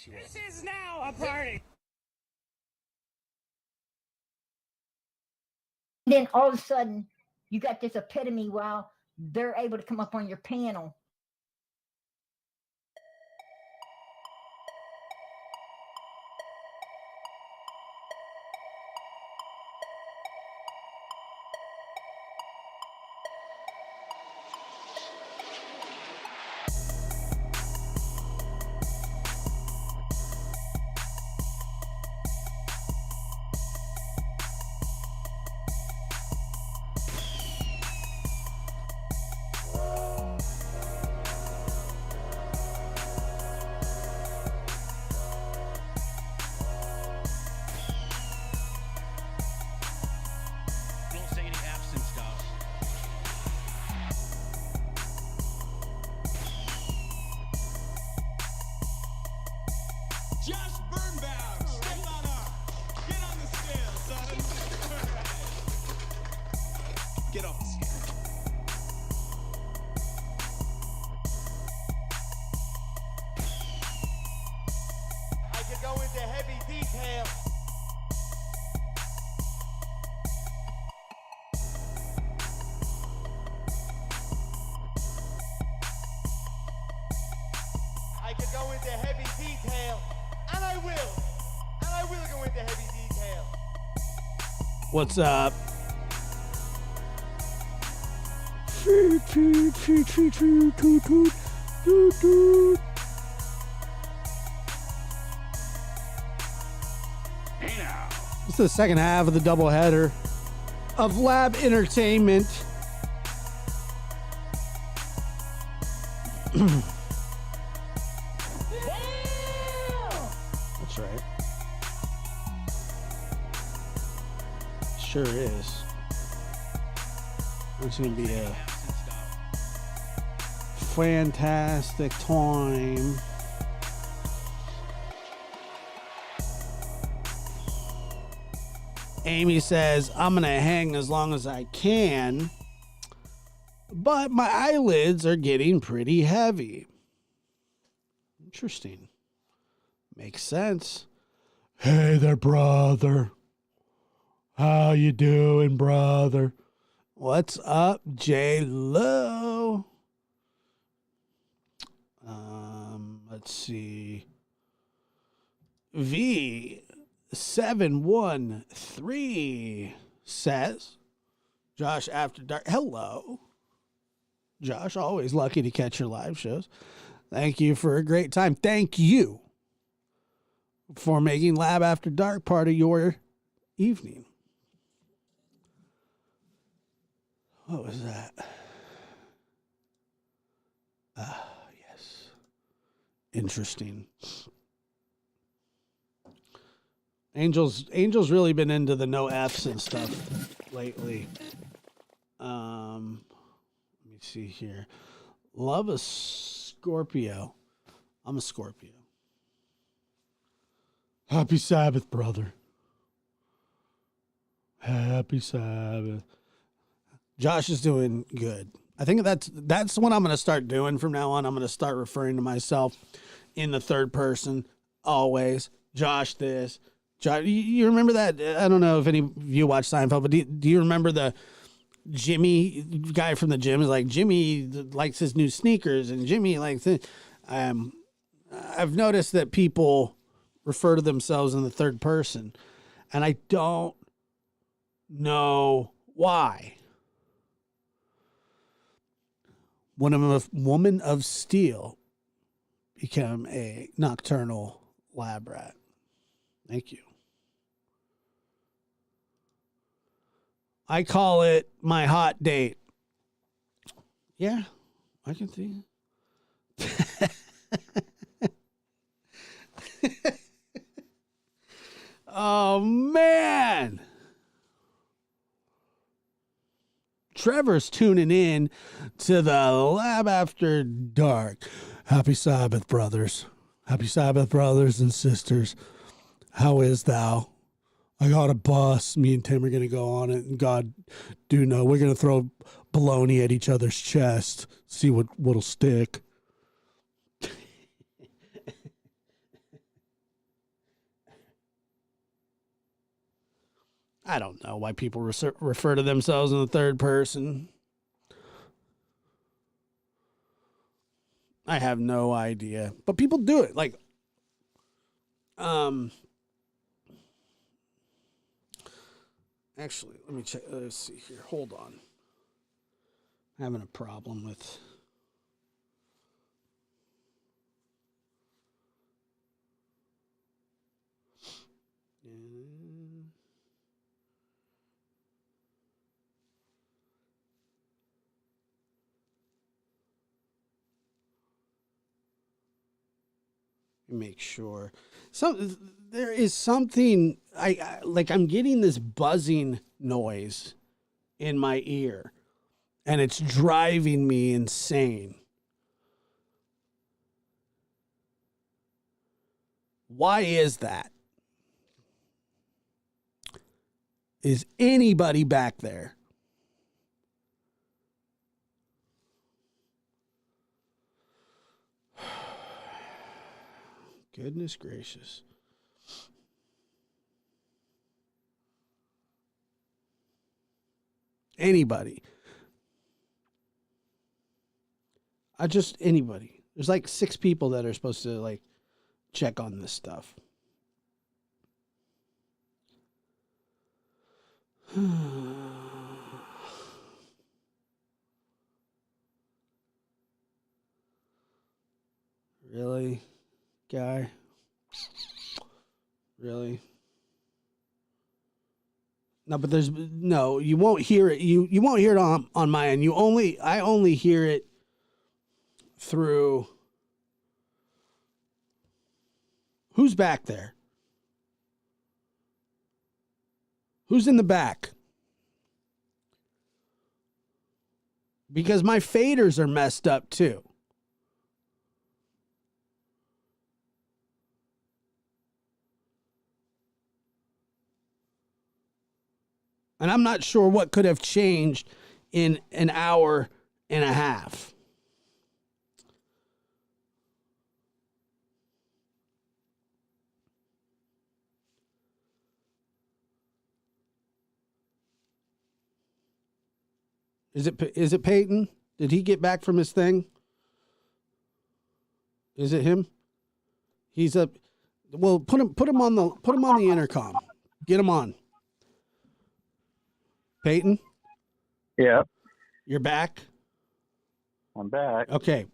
This is now a party. Then all of a sudden, you got this epitome while they're able to come up on your panel. Don't say any absent stuff. Josh Birnbaum, step on up. Get on the scale, son. All right. Get off the scale. I could go into heavy detail. I could go into heavy detail, and I will. And I will go into heavy detail. What's up? Hey now. It's the second half of the doubleheader of Lab Entertainment. That's right. Sure is. It's going to be a Absent stuff. fantastic time. Amy says, I'm going to hang as long as I can, but my eyelids are getting pretty heavy. Interesting. Makes sense. Hey there, brother. How you doing, brother? What's up, J-Lo? Let's see. V713 says, Josh After Dark. Hello. Josh, always lucky to catch your live shows. Thank you for a great time. Thank you for making Lab After Dark part of your evening. What was that? Yes. Interesting. Angel's really been into the no absent stuff lately. Let me see here. Love a Scorpio. I'm a Scorpio. Happy Sabbath, brother. Happy Sabbath. Josh is doing good. I think that's what I'm going to start doing from now on. I'm going to start referring to myself in the third person always. Josh this. Josh, you remember that? I don't know if any of you watch Seinfeld, but do you remember the Jimmy guy from the gym is like, Jimmy likes his new sneakers and Jimmy likes it. I've noticed that people refer to themselves in the third person, and I don't know why. When a woman of steel became a nocturnal lab rat. Thank you. I call it my hot date. Yeah, I can see. Oh, man. Trevor's tuning in to the Lab After Dark. Happy Sabbath, brothers. Happy Sabbath, brothers and sisters. How is thou? I got a bus. Me and Tim are going to go on it. And God do know, we're going to throw baloney at each other's chest. See what'll stick. I don't know why people refer to themselves in the third person. I have no idea, but people do it. Like, actually, let me check. Let's see here. Hold on. I'm having a problem with. Make sure there is something I like. I'm getting this buzzing noise in my ear, and it's driving me insane. Why is that? Is anybody back there? Goodness gracious. Anybody. Anybody. There's like 6 people that are supposed to like check on this stuff. Really? Guy, really? No, but you won't hear it. You won't hear it on my end. I only hear it through. Who's back there? Who's in the back? Because my faders are messed up too. And I'm not sure what could have changed in an hour and a half. Is it Peyton? Did he get back from his thing? Is it him? He's up. Well, put him on the intercom. Get him on. Peyton? Yeah, You're back? I'm back. Okay.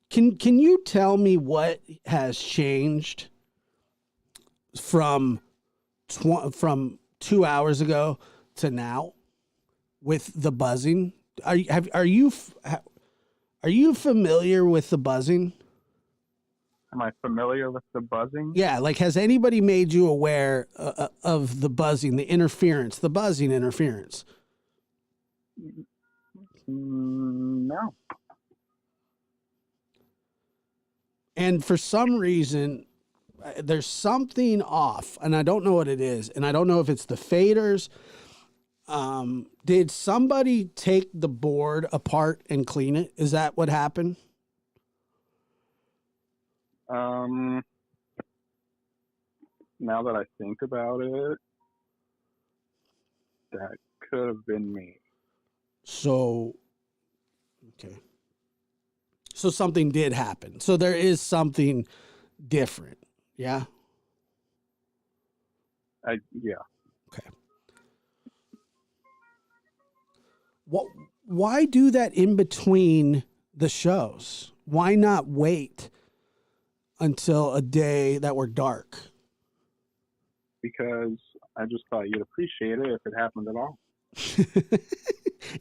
Can you tell me what has changed from 2 hours ago to now with the buzzing? Are you familiar with the buzzing? Am I familiar with the buzzing? Yeah, like has anybody made you aware of the buzzing, the interference, the buzzing interference? No. And for some reason, there's something off, and I don't know what it is, and I don't know if it's the faders. Did somebody take the board apart and clean it? Is that what happened? Now that I think about it, that could have been me. So, okay. So something did happen. So there is something different. Yeah. Yeah. Okay. Why do that in between the shows? Why not wait until a day that we're dark? Because I just thought you'd appreciate it if it happened at all.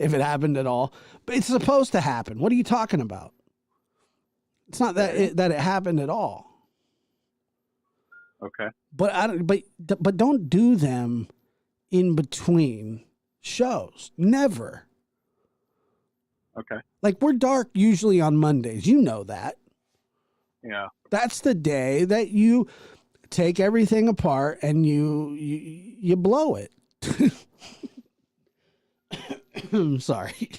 If it happened at all. But it's supposed to happen. What are you talking about? It's not that it happened at all. Okay. But don't do them in between shows. Never. Okay. Like we're dark usually on Mondays. You know that. Yeah. That's the day that you take everything apart and you blow it. I'm sorry.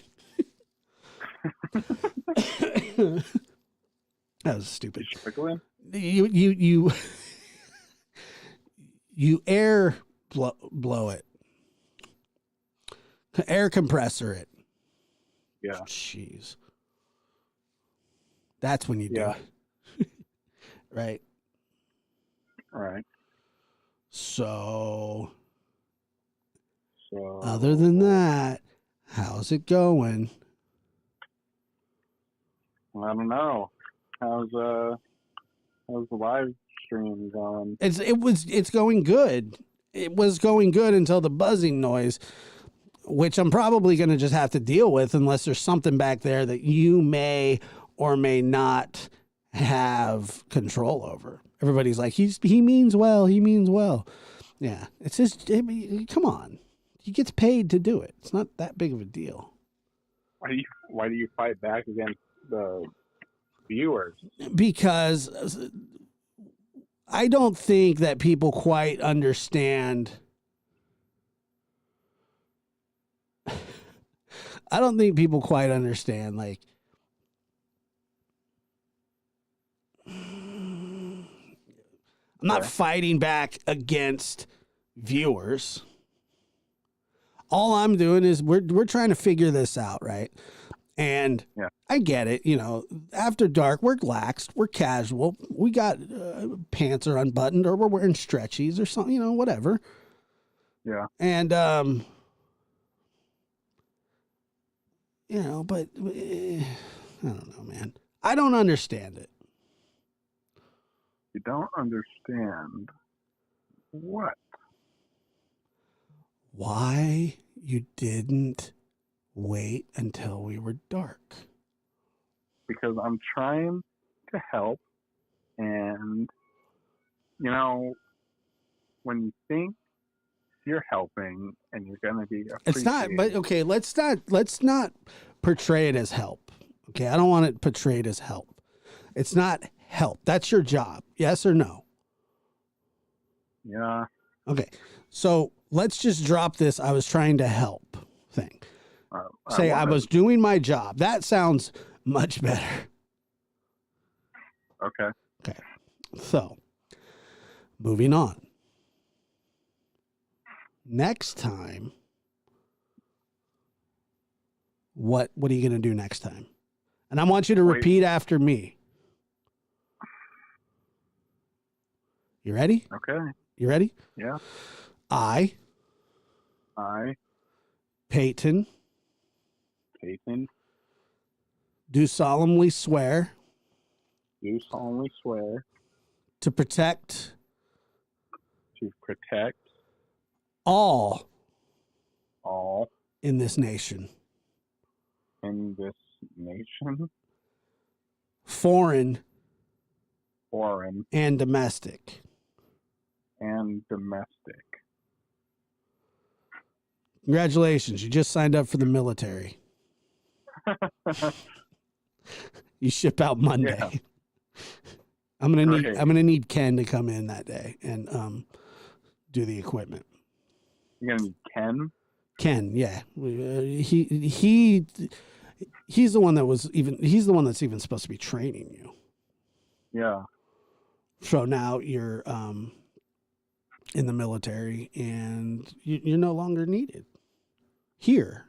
That was stupid. You air blow it. Air compressor it. Yeah. Jeez. That's when you do Yeah. it. Right. All right. So, So other than that, how's it going? I don't know. How's the live stream going? It's going good. It was going good until the buzzing noise, which I'm probably going to just have to deal with unless there's something back there that you may or may not have control over. Everybody's like, he means well. He means well. Yeah, it's just, come on. He gets paid to do it. It's not that big of a deal. Why do you fight back against the viewers? Because I don't think that people quite understand. I don't think people quite understand, like, I'm not fighting back against viewers. All I'm doing is we're trying to figure this out, right? And Yeah. I get it. You know, after dark, we're laxed, we're casual. We got pants are unbuttoned, or we're wearing stretchies or something, you know, whatever. Yeah. And you know, but I don't know, man. I don't understand it. You don't understand what? Why you didn't wait until we were dark? Because I'm trying to help, and you know, when you think you're helping and you're gonna be appreciated, It's not, but okay, let's not portray it as help. Okay, I don't want it portrayed as help. It's not help. That's your job. Yes or no? Yeah. Okay. So let's just drop this I was trying to help thing. Say I was doing my job. That sounds much better. Okay. Okay. So, moving on. Next time, what are you going to do next time? And I want you to repeat after me. You ready? Okay. You ready? Yeah. I, Peyton, do solemnly swear do solemnly swear to protect all in this nation, in this nation, foreign and domestic. Congratulations, you just signed up for the military. You ship out Monday. Yeah. I'm Great. gonna need Ken to come in that day and do the equipment. You're gonna need Ken? Ken, yeah, he's the one that's even supposed to be training you. Yeah. So now you're in the military and you're no longer needed here.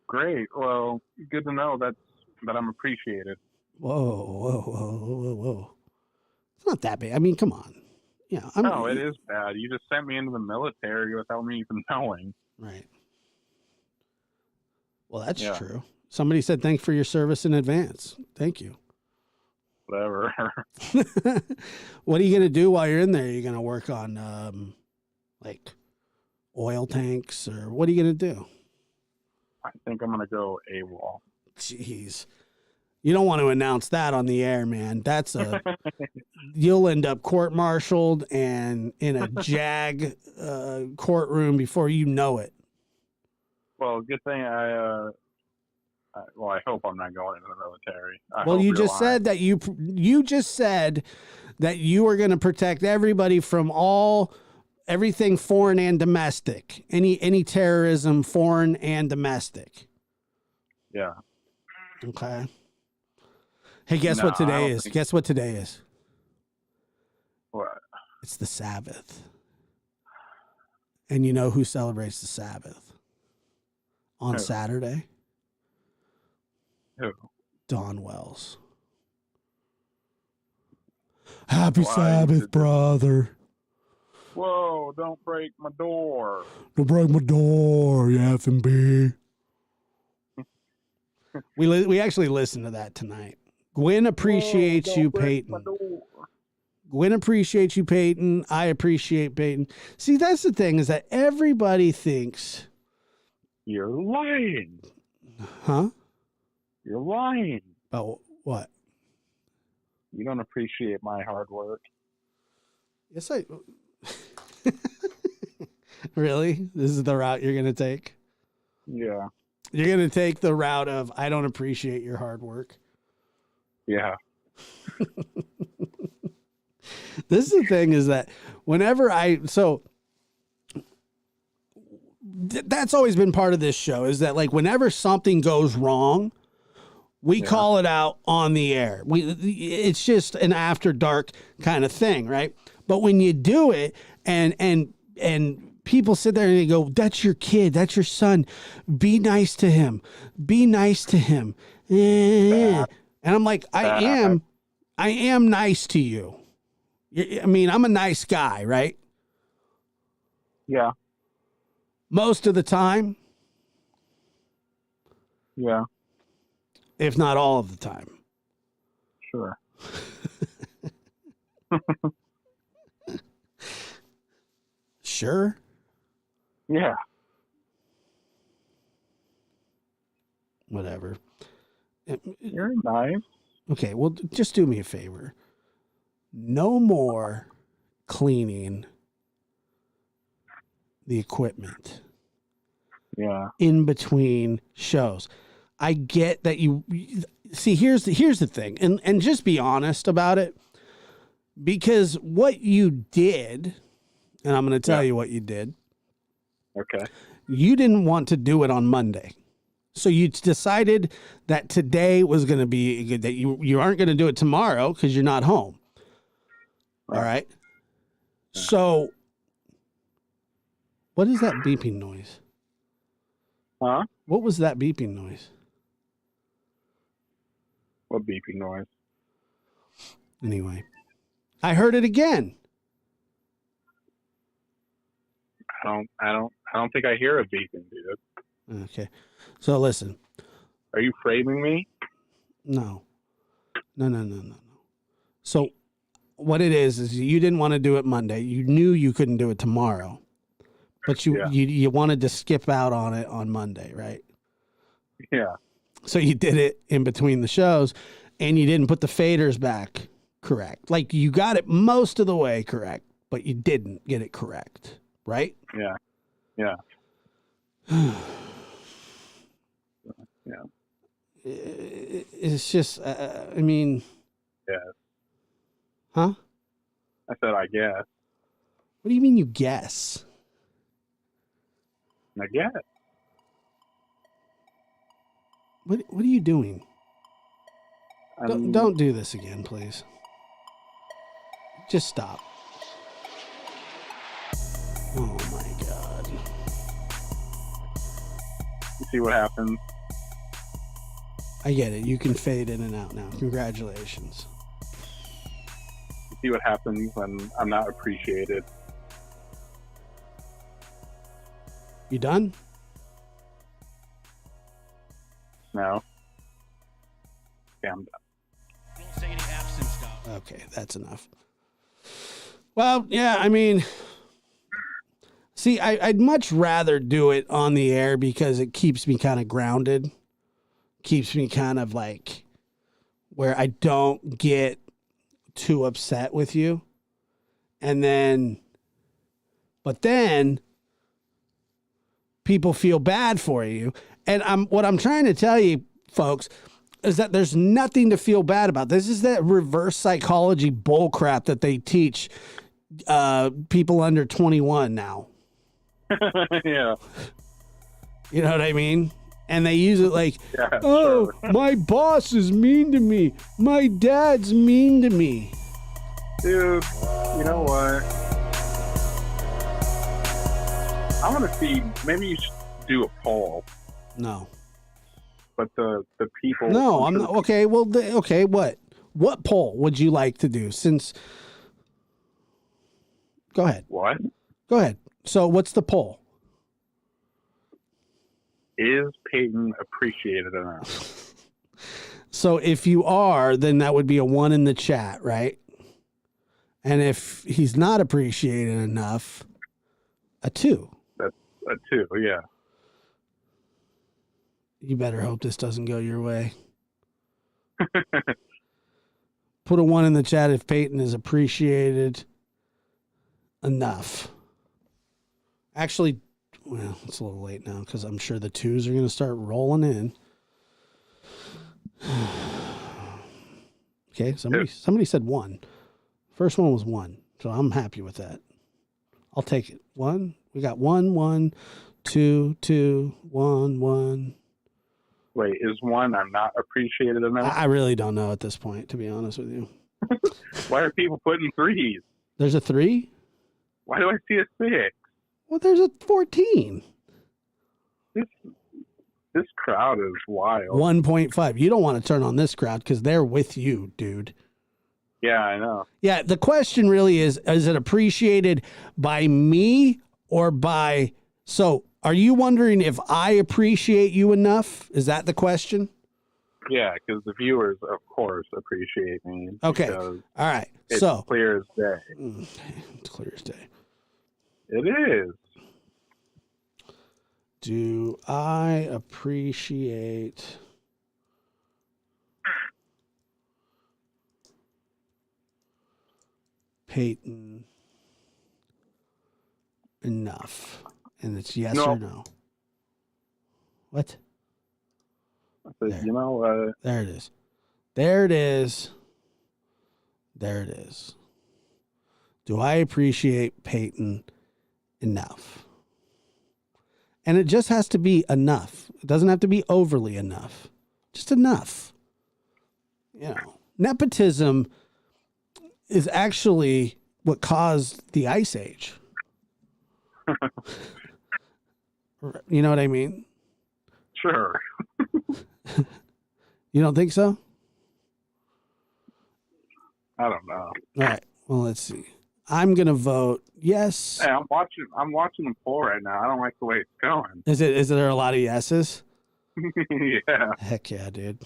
Great. Well, good to know that I'm appreciated. Whoa. It's not that bad. I mean, come on. Yeah. No, it is bad. You just sent me into the military without me even knowing. Right. Well, that's Yeah. true. Somebody said, thanks for your service in advance. Thank you. Whatever. What are you going to do while you're in there? Are you going to work on like oil tanks, or what are you going to do? I think I'm gonna go AWOL. Jeez. You don't want to announce that on the air, man. That's you'll end up court-martialed and in a JAG courtroom before you know it. Well, good thing I hope I'm not going into the military. Well, you just said that you just said that you were going to protect everybody from everything foreign and domestic. Any terrorism, foreign and domestic. Yeah. Okay. Hey, guess what today is? Guess what today is? What? It's the Sabbath. And you know who celebrates the Sabbath on Who? Saturday? Who? Don Wells. Happy Why Sabbath, did- brother. Whoa, don't break my door. Don't break my door, you effing B. We actually listened to that tonight. Gwen appreciates Whoa, you, don't break my Peyton. door. Gwen appreciates you, Peyton. I appreciate Peyton. See, that's the thing, is that everybody thinks, You're lying. huh? You're lying. About what? You don't appreciate my hard work. Yes, I. Really? This is the route you're going to take? Yeah. You're going to take the route of, I don't appreciate your hard work. Yeah. This is the thing, is that whenever that's always been part of this show, is that like whenever something goes wrong, we call it out on the air. It's just an after dark kind of thing, right? But when you do it and people sit there and they go, that's your kid, that's your son, be nice to him. Be nice to him. And I'm like, I am nice to you. I mean, I'm a nice guy, right? Yeah. Most of the time, Yeah. if not all of the time. Sure. Sure. Yeah. Whatever. You're nice. Okay, well, just do me a favor. No more cleaning the equipment Yeah. in between shows. I get that you see, here's the thing, and just be honest about it, because what you did, and I'm going to tell you what you did. Okay. You didn't want to do it on Monday. So you decided that today was going to be good, that you aren't going to do it tomorrow because you're not home. All right. So what is that beeping noise? Huh? What was that beeping noise? What beeping noise? Anyway, I heard it again. I don't think I hear a beeping, dude. Okay. So listen. Are you framing me? No. So what it is you didn't want to do it Monday. You knew you couldn't do it tomorrow. But you wanted to skip out on it on Monday, right? Yeah. So you did it in between the shows, and you didn't put the faders back correct. Like, you got it most of the way correct, but you didn't get it correct, right? Yeah. Yeah. Yeah. It's just, I mean... Yeah. Huh? I said, I guess. What do you mean you guess? I guess. What are you doing? Don't do this again, please. Just stop. Oh my God. You see what happens? I get it. You can fade in and out now. Congratulations. You see what happens when I'm not appreciated? You done? No. Yeah, I'm done. Don't say any absent stuff. Okay, that's enough. Well, yeah, I mean, see, I'd much rather do it on the air because it keeps me kind of grounded. Keeps me kind of like where I don't get too upset with you. And then, but then people feel bad for you. And what I'm trying to tell you, folks, is that there's nothing to feel bad about. This is that reverse psychology bullcrap that they teach people under 21 now. Yeah. You know what I mean? And they use it like, Yeah, oh, sure. my boss is mean to me. My dad's mean to me. Dude, you know what? I want to see. Maybe you should do a poll, No. but the people. No, I'm not. Okay, well, okay, what? What poll would you like to do? Since, go ahead. What Go ahead. So, what's the poll? is Peyton appreciated enough? So, if you are, then that would be a 1 in the chat, right? And if he's not appreciated enough, a 2. That's a 2. Yeah. You better hope this doesn't go your way. Put a 1 in the chat if Peyton is appreciated enough. Actually, well, it's a little late now because I'm sure the 2s are going to start rolling in. Okay, somebody said 1. First one was 1, so I'm happy with that. I'll take it. 1. We got 1, 1, 2, 2, 1, 1. Wait, is 1 I'm not appreciated enough? I really don't know at this point, to be honest with you. Why are people putting 3s? There's a 3? Why do I see a 6? Well, there's a 14. This crowd is wild. 1.5. You don't want to turn on this crowd because they're with you, dude. Yeah, I know. Yeah, the question really is it appreciated by me or by... So, are you wondering if I appreciate you enough? Is that the question? Yeah, because the viewers, of course, appreciate me. Okay. All right. It's So clear as day. It's clear as day. It is. Do I appreciate Peyton enough? And it's yes No. or no. What? I said, There. you know, There it is. There it is. There it is. Do I appreciate Peyton enough? And it just has to be enough. It doesn't have to be overly enough. Just enough. You know, nepotism is actually what caused the Ice Age. You know what I mean? sure. You don't think so? I don't know. All right. Well, let's see. I'm gonna vote yes. Hey, I'm watching the poll right now. I don't like the way it's going. Is there a lot of yeses? Yeah. Heck yeah, dude.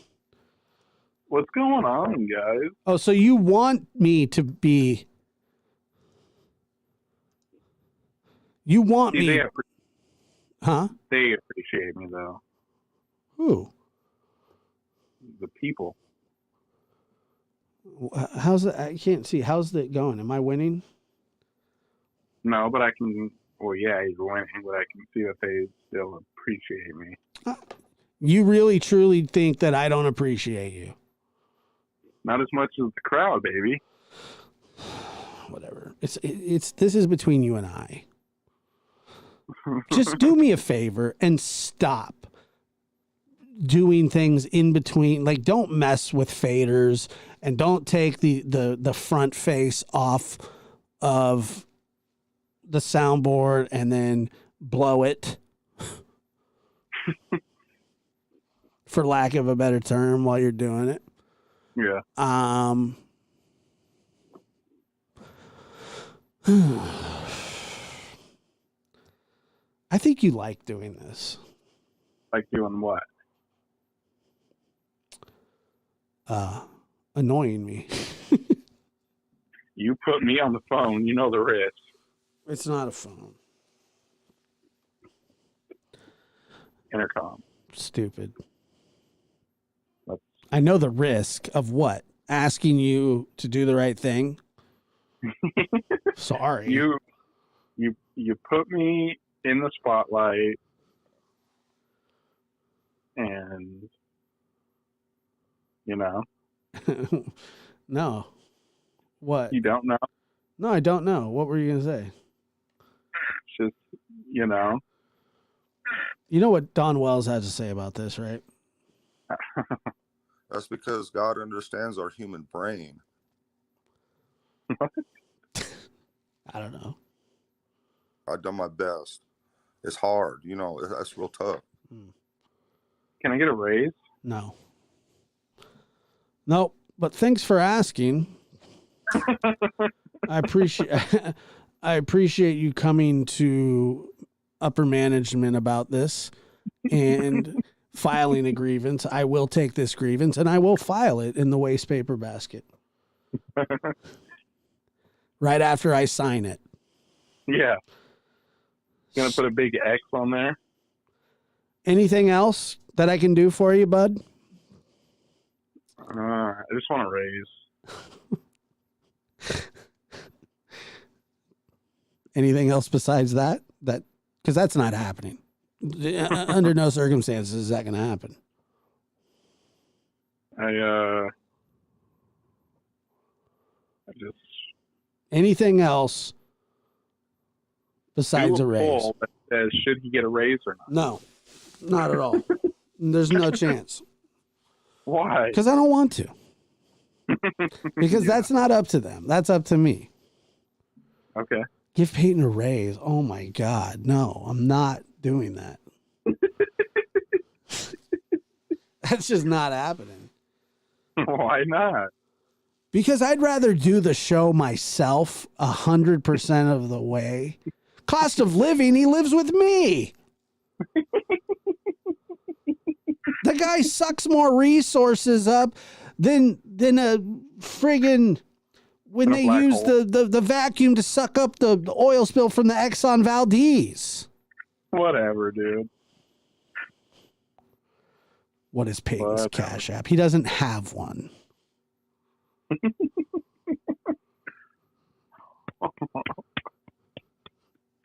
What's going on, guys? Oh, so you want me to be? You want See, me? Huh? they appreciate me though. Who? The people. How's it? I can't see. How's it going? Am I winning? No, but I can. Well, yeah, he's winning, but I can see that they still appreciate me. You really truly think that I don't appreciate you? Not as much as the crowd, baby. Whatever. It's this is between you and I. Just do me a favor and stop doing things in between. Like, don't mess with faders and don't take the front face off of the soundboard and then blow it, for lack of a better term, while you're doing it. Yeah. I think you like doing this. Like doing what? Annoying me. You put me on the phone. You know the risk. It's not a phone. Intercom. Stupid. That's- I know the risk of what? Asking you to do the right thing. Sorry. You put me in the spotlight, and you know. No. What? You don't know. No, I don't know. What were you going to say? It's just, you know. You know what Don Wells had to say about this, right? That's because God understands our human brain. I don't know. I've done my best. It's hard. You know, that's real tough. Can I get a raise? No. Nope. But thanks for asking. I appreciate you coming to upper management about this and filing a grievance. I will take this grievance and I will file it in the waste paper basket. Right after I sign it. Yeah. Gonna put a big X on there. Anything else that I can do for you, bud? I just want a raise. Anything else besides that? Because that's not happening. Under no circumstances is that going to happen. I just Anything else besides do a raise? poll that says, should he get a raise or not? No, not at all. There's no chance. Why? Because I don't want to. Because that's not up to them. That's up to me. Okay. Give Peyton a raise. Oh my God. No, I'm not doing that. That's just not happening. Why not? Because I'd rather do the show myself 100% of the way. Cost of living, he lives with me. The guy sucks more resources up than a friggin' when they use the vacuum to suck up the oil spill from the Exxon Valdez. Whatever, dude. What is Peyton's Cash App? He doesn't have one.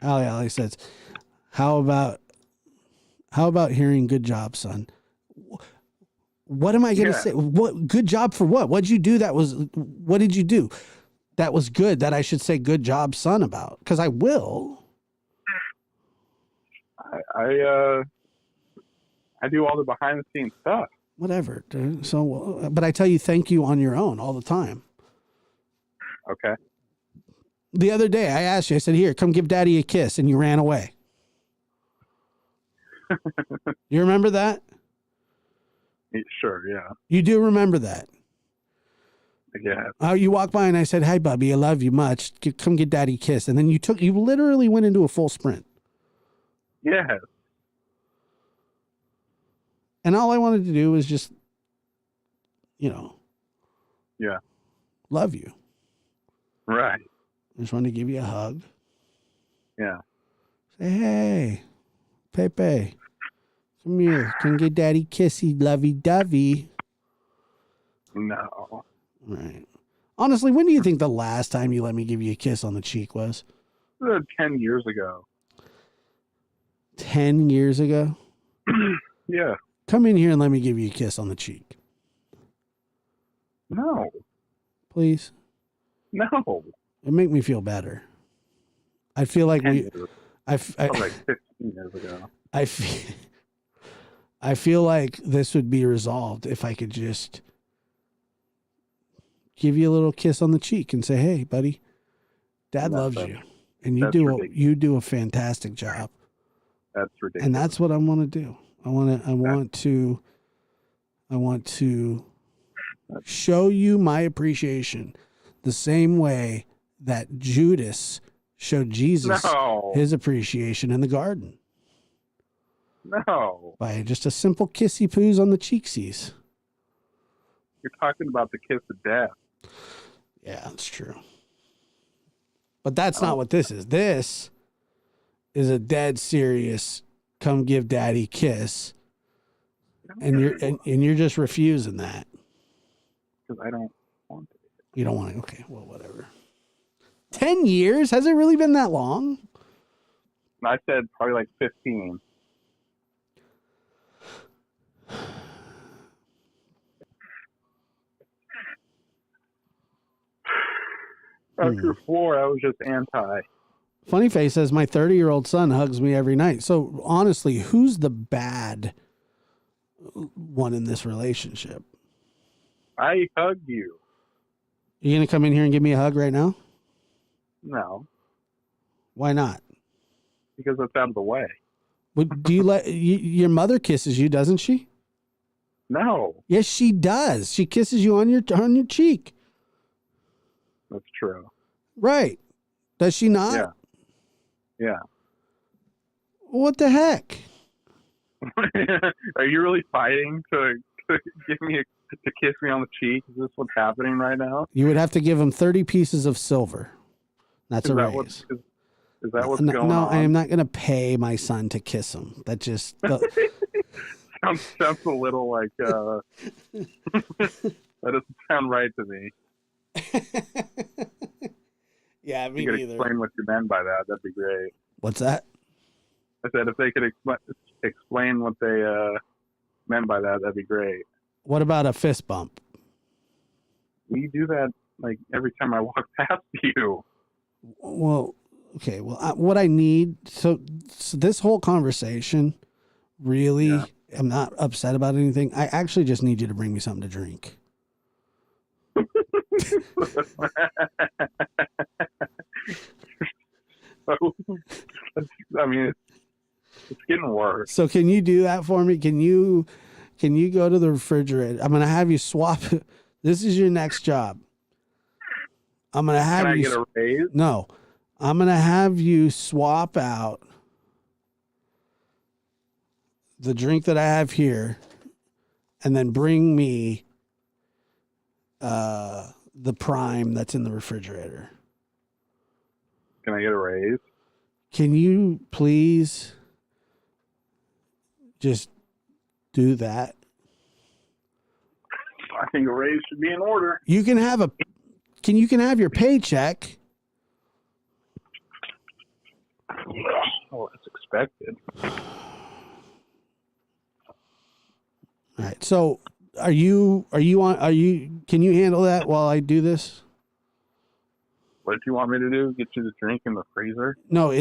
Ali says, how about hearing good job, son? What am I going to say? What good job for what? What did you do what did you do that was good that I should say good job, son, about? Because I will. I do all the behind the scenes stuff. Whatever. Dude. So, but I tell you thank you on your own all the time. Okay. The other day I asked you, I said, here, come give daddy a kiss. And you ran away. You remember that? Sure. Yeah. You do remember that? Yeah. You walked by and I said, hi, Bubby, I love you much. Come get daddy a kiss. And then you literally went into a full sprint. Yes. And all I wanted to do was just, Yeah. love you. Right. I just wanted to give you a hug. Yeah. Say, hey, Pepe, come here. Come get daddy kissy, lovey-dovey. No. Right. Honestly, when do you think the last time you let me give you a kiss on the cheek was? 10 years ago. 10 years ago? Yeah. Come in here and let me give you a kiss on the cheek. No. Please? No. It'd make me feel better. I feel like like 15 years ago. I feel like this would be resolved if I could just give you a little kiss on the cheek and say, hey, buddy, Dad loves you. And you do a fantastic job. That's ridiculous. And that's what I want to do. I want to show you my appreciation the same way that Judas showed Jesus his appreciation in the garden. No. By just a simple kissy poos on the cheeksies. You're talking about the kiss of death. Yeah, that's true. But that's not what this is. This is a dead serious come give daddy kiss. And you're just refusing that. Because I don't want it. You don't want to. Okay, well, whatever. 10 years? Has it really been that long? I said probably like 15. After 4, I was just anti. Funny Face says, my 30-year-old son hugs me every night. So honestly, who's the bad one in this relationship? I hug you. You going to come in here and give me a hug right now? No. Why not? Because it's out of the way. Do you let your mother kisses you, doesn't she? No, Yes, she does. She kisses you on your cheek. that's true. Right. Does she not? Yeah. Yeah. What the heck? Are you really fighting to give me to kiss me on the cheek? Is this what's happening right now? You would have to give him 30 pieces of silver. That's Is a that raise. is that what's no, going no, on? I am not going to pay my son to kiss him. That just sounds a little like that doesn't sound right to me. Yeah, me You could neither. explain what you meant by that. That'd be great. What's that? I said if they could explain what they meant by that, that'd be great. What about a fist bump? We do that like every time I walk past you. Well, okay. Well, what I need, so this whole conversation, really, Yeah. I'm not upset about anything. I actually just need you to bring me something to drink. I mean, it's getting worse. So can you do that for me? Can you go to the refrigerator? I'm going to have you swap. This is your next job. I'm going to have Can I you. get a raise? No, I'm going to have you swap out the drink that I have here and then bring me the prime that's in the refrigerator. Can I get a raise? Can you please just do that? I think a raise should be in order. You can have your paycheck. Well, it's expected. All right. So can you handle that while I do this? What did you want me to do? Get you the drink in the freezer? No,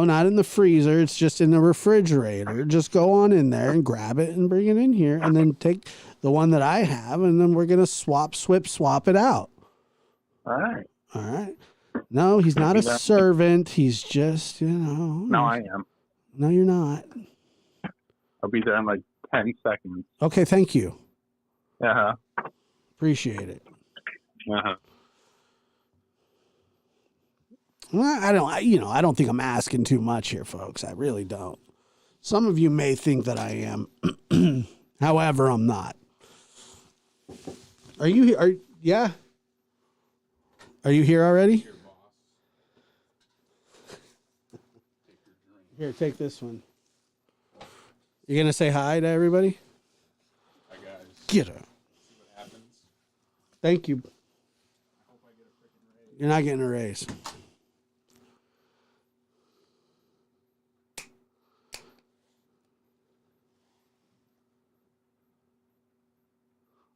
not in the freezer. It's just in the refrigerator. Just go on in there and grab it and bring it in here, and then take the one that I have, and then we're gonna swap it out. All right. All right. No, he's not a servant. He's just, No, I am. No, you're not. I'll be there in like 10 seconds. Okay, thank you. Uh-huh. Appreciate it. Uh-huh. Well, I don't think I'm asking too much here, folks. I really don't. Some of you may think that I am. However, I'm not. Are you here? Yeah. Are you here already? Here, take this one. You gonna say hi to everybody? Hi guys. Get her. See what happens. Thank you. I hope I get a freaking raise. You're not getting a raise.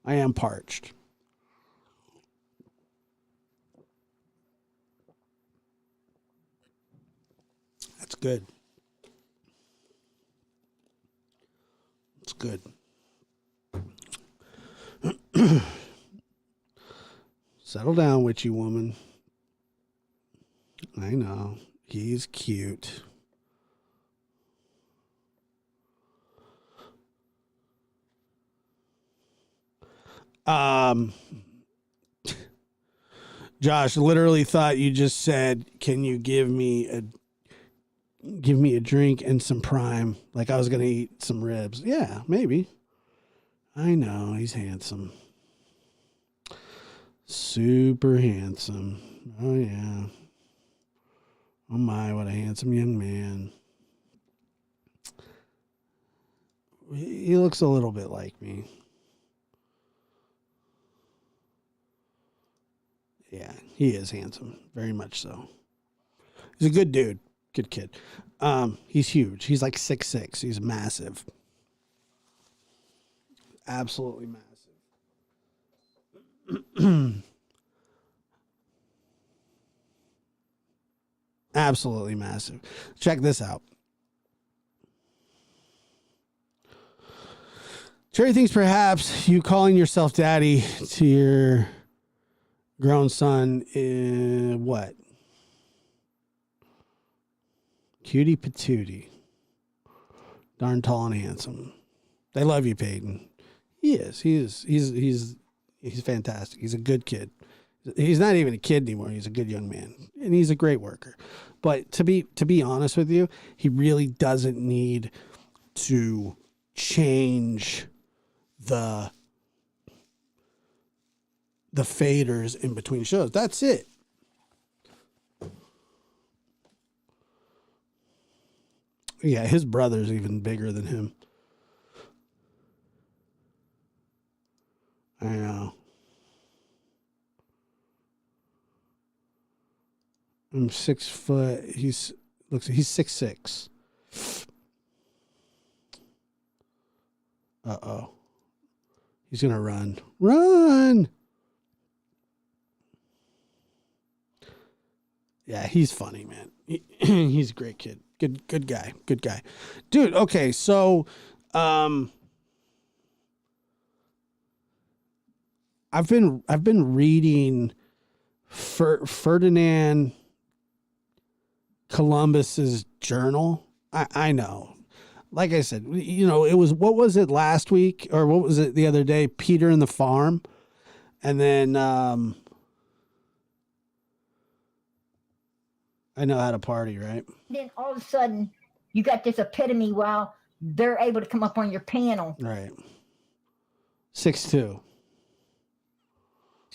I am parched. That's good. It's good. Settle down, witchy woman. I know. He's cute. Josh literally thought you just said, "Can you give me a drink and some prime?" Like I was gonna eat some ribs. Yeah, maybe. I know he's handsome, super handsome. Oh yeah. Oh my, what a handsome young man. He looks a little bit like me. Yeah, he is handsome. Very much so. He's a good dude. Good kid. He's huge. He's like 6'6". He's massive. Absolutely massive. Absolutely massive. Check this out. Cherry thinks perhaps you calling yourself daddy to your grown son is what? Cutie patootie. Darn tall and handsome. They love you, Peyton. He is. He's fantastic. He's a good kid. He's not even a kid anymore. He's a good young man, and he's a great worker. But to be honest with you, he really doesn't need to change the faders in between shows. That's it. Yeah, his brother's even bigger than him. I know. I'm 6 foot. He's 6'6". Uh-oh. He's gonna run. Run! Yeah, he's funny, man. He's a great kid. Good guy. Good guy. Dude, okay, so I've been reading Ferdinand Columbus's journal. I know. Like I said, you know, it was, what was it last week or what was it the other day? Peter and the Farm. And then I Know How to Party, right? Then all of a sudden, you got this epitome while they're able to come up on your panel. Right. 6'2".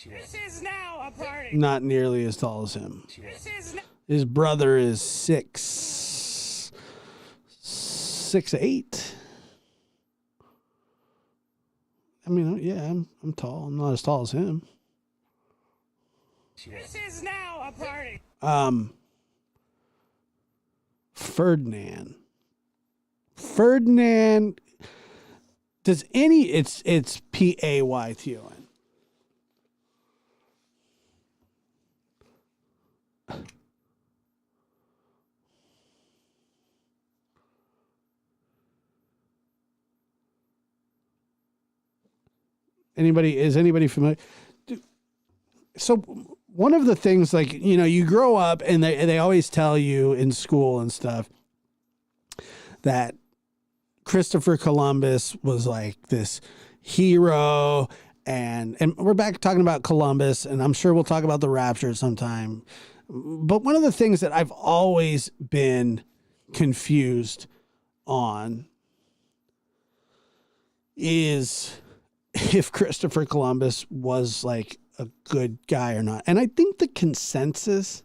This is now a party. Not nearly as tall as him. This is His brother is 6'8". I mean, yeah, I'm tall. I'm not as tall as him. This is now a party. Ferdinand. Does any? It's Payton. Is anybody familiar? So one of the things, like, you know, you grow up and they always tell you in school and stuff that Christopher Columbus was like this hero, and we're back talking about Columbus, and I'm sure we'll talk about the rapture sometime. But one of the things that I've always been confused on is if Christopher Columbus was like a good guy or not. And I think the consensus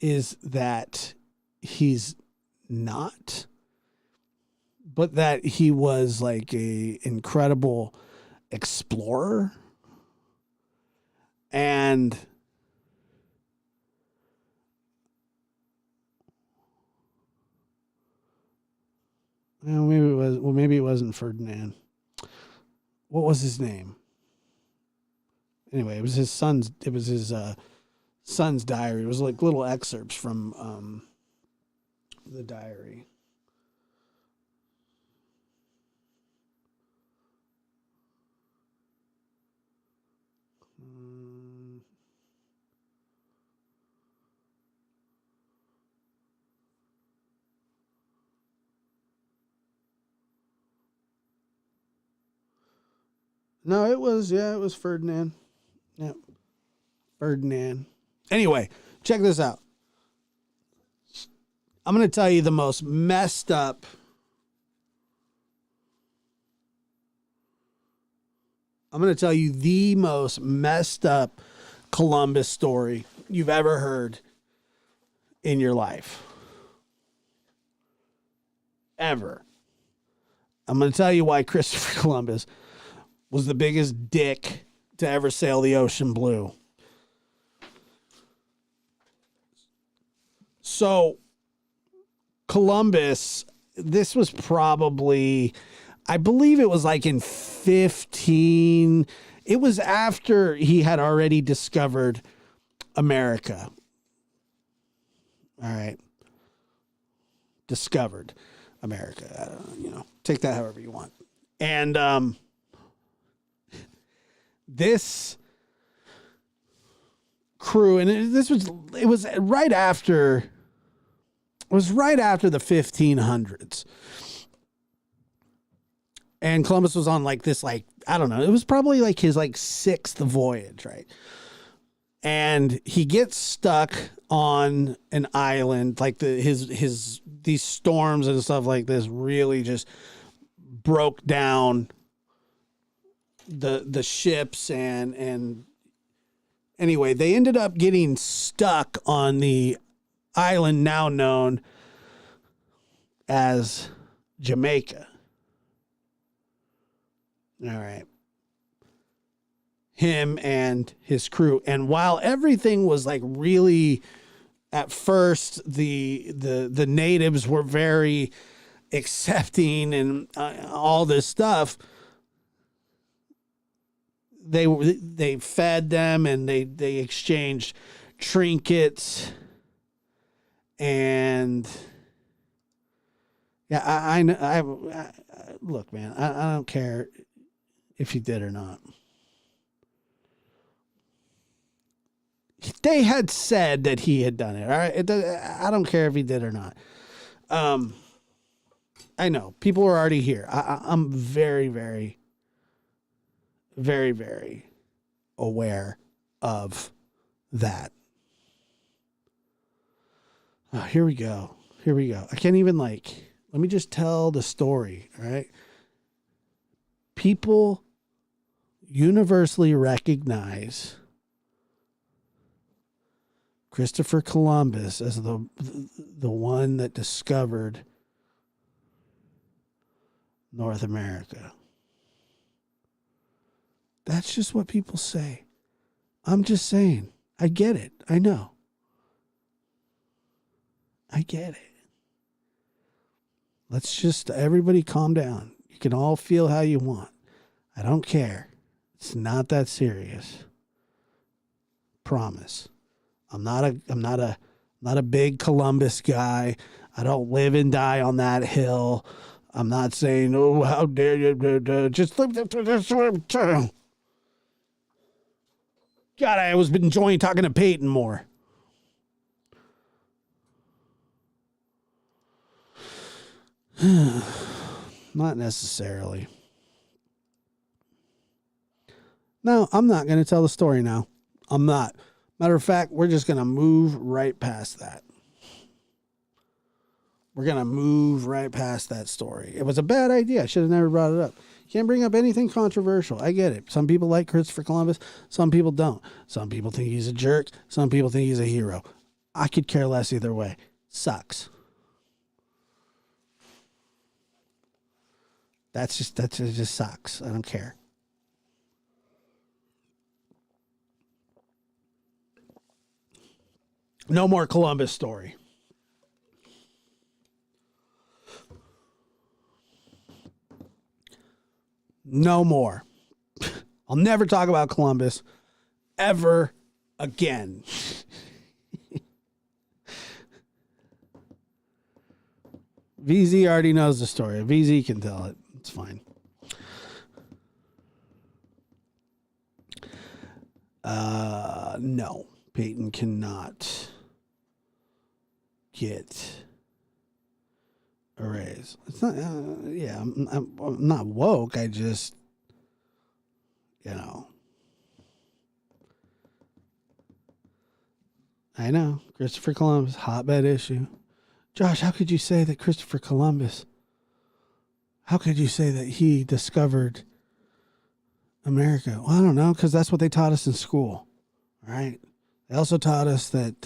is that he's not, but that he was like a incredible explorer. And maybe it wasn't Ferdinand. What was his name? Anyway, it was his son's diary. It was like little excerpts from the diary. No, it was Ferdinand. Yeah. Ferdinand. Anyway, check this out. I'm going to tell you the most messed up Columbus story you've ever heard in your life. Ever. I'm going to tell you why Christopher Columbus was the biggest dick to ever sail the ocean blue. So, Columbus, this was probably, I believe it was like in 15, it was after he had already discovered America. All right. Discovered America. I don't know, you know, take that however you want. And, this crew, and it was right after was right after the 1500s. And Columbus was on like this, like, I don't know, it was probably like his like sixth voyage, right? And he gets stuck on an island, like these storms and stuff like this really just broke down the ships and anyway, they ended up getting stuck on the island now known as Jamaica. All right. Him and his crew. And while everything was like really, at first, the natives were very accepting and all this stuff, they fed them and they exchanged trinkets and yeah, I look, man, I don't care if he did or not. They had said that he had done it. All right. I don't care if he did or not. I know people are already here. I'm very, very, very, very aware of that. Oh, here we go. I can't even let me just tell the story. All right. People universally recognize Christopher Columbus as the one that discovered North America. That's just what people say. I'm just saying. I get it. I know. I get it. Let's just everybody calm down. You can all feel how you want. I don't care. It's not that serious. Promise. I'm not a big Columbus guy. I don't live and die on that hill. I'm not saying, oh, how dare you, just live through this time. God, I was enjoying talking to Peyton more. Not necessarily. No, I'm not going to tell the story now. I'm not. Matter of fact, we're just going to move right past that. We're going to move right past that story. It was a bad idea. I should have never brought it up. You can't bring up anything controversial. I get it. Some people like Christopher Columbus. Some people don't. Some people think he's a jerk. Some people think he's a hero. I could care less either way. Sucks. That just sucks. I don't care. No more Columbus story. No more. I'll never talk about Columbus ever again. VZ already knows the story. VZ can tell it. It's fine. No. Peyton cannot get a raise. It's not, yeah, I'm not woke. I just, I know. Christopher Columbus, hotbed issue. Josh, how could you say that Christopher Columbus, how could you say that he discovered America? Well, I don't know, because that's what they taught us in school, all right? They also taught us that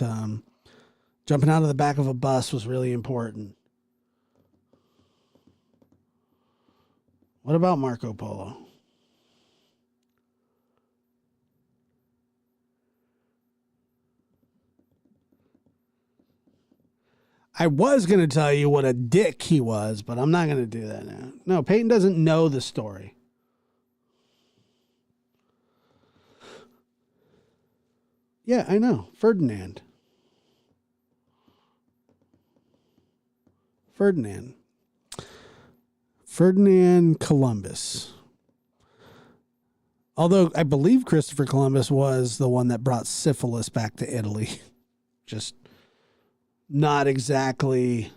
jumping out of the back of a bus was really important. What about Marco Polo? I was going to tell you what a dick he was, but I'm not going to do that now. No, Peyton doesn't know the story. Yeah, I know. Ferdinand Columbus. Although I believe Christopher Columbus was the one that brought syphilis back to Italy. Just not exactly